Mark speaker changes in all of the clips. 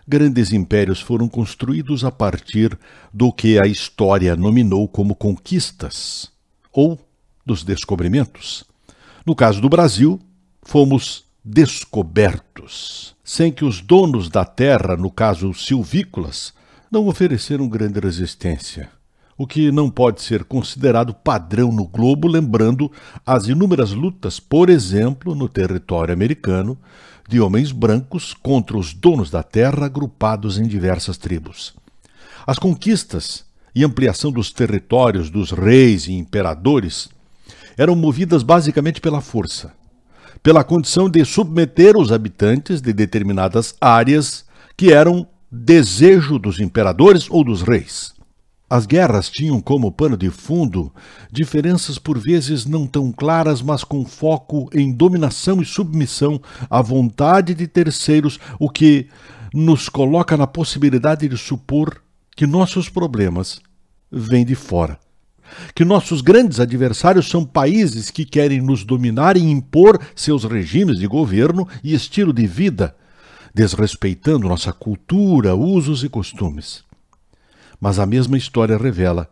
Speaker 1: grandes impérios foram construídos a partir do que a história nominou como conquistas, ou dos descobrimentos. No caso do Brasil, fomos descobertos, sem que os donos da terra, no caso os silvícolas, não ofereceram grande resistência, o que não pode ser considerado padrão no globo, lembrando as inúmeras lutas, por exemplo, no território americano, de homens brancos contra os donos da terra agrupados em diversas tribos. As conquistas e ampliação dos territórios dos reis e imperadores eram movidas basicamente pela força, pela condição de submeter os habitantes de determinadas áreas que eram desejo dos imperadores ou dos reis. As guerras tinham como pano de fundo diferenças por vezes não tão claras, mas com foco em dominação e submissão à vontade de terceiros, o que nos coloca na possibilidade de supor que nossos problemas vêm de fora. Que nossos grandes adversários são países que querem nos dominar e impor seus regimes de governo e estilo de vida, desrespeitando nossa cultura, usos e costumes. Mas a mesma história revela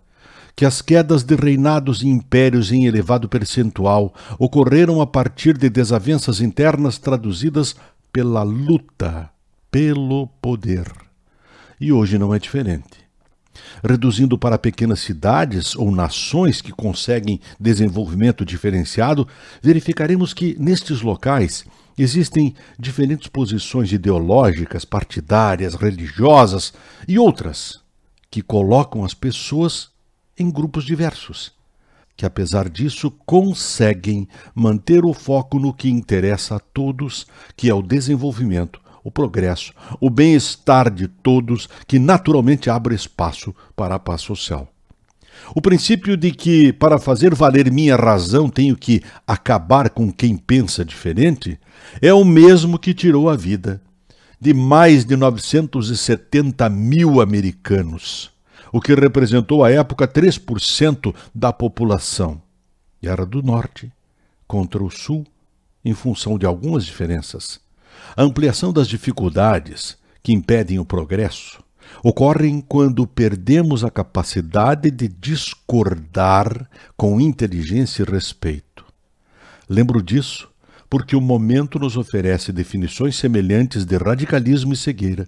Speaker 1: que as quedas de reinados e impérios em elevado percentual ocorreram a partir de desavenças internas traduzidas pela luta pelo poder. E hoje não é diferente. Reduzindo para pequenas cidades ou nações que conseguem desenvolvimento diferenciado, verificaremos que, nestes locais, existem diferentes posições ideológicas, partidárias, religiosas e outras que colocam as pessoas em grupos diversos, que apesar disso conseguem manter o foco no que interessa a todos, que é o desenvolvimento, o progresso, o bem-estar de todos, que naturalmente abre espaço para a paz social. O princípio de que, para fazer valer minha razão, tenho que acabar com quem pensa diferente, é o mesmo que tirou a vida de mais de 970 mil americanos, o que representou à época 3% da população. Guerra do Norte contra o Sul, em função de algumas diferenças. A ampliação das dificuldades que impedem o progresso ocorrem quando perdemos a capacidade de discordar com inteligência e respeito. Lembro disso porque o momento nos oferece definições semelhantes de radicalismo e cegueira,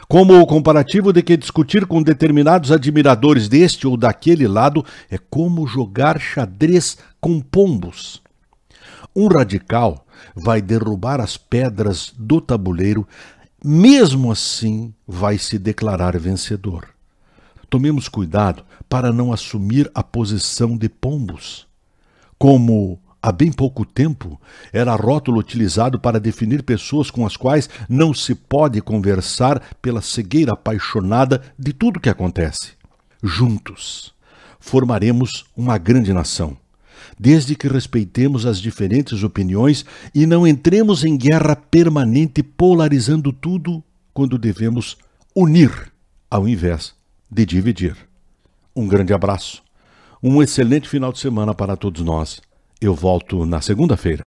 Speaker 1: como o comparativo de que discutir com determinados admiradores deste ou daquele lado é como jogar xadrez com pombos. Um radical vai derrubar as pedras do tabuleiro, mesmo assim vai se declarar vencedor. Tomemos cuidado para não assumir a posição de pombos, como há bem pouco tempo era rótulo utilizado para definir pessoas com as quais não se pode conversar pela cegueira apaixonada de tudo que acontece. Juntos formaremos uma grande nação, desde que respeitemos as diferentes opiniões e não entremos em guerra permanente polarizando tudo quando devemos unir ao invés de dividir. Um grande abraço, um excelente final de semana para todos nós. Eu volto na segunda-feira.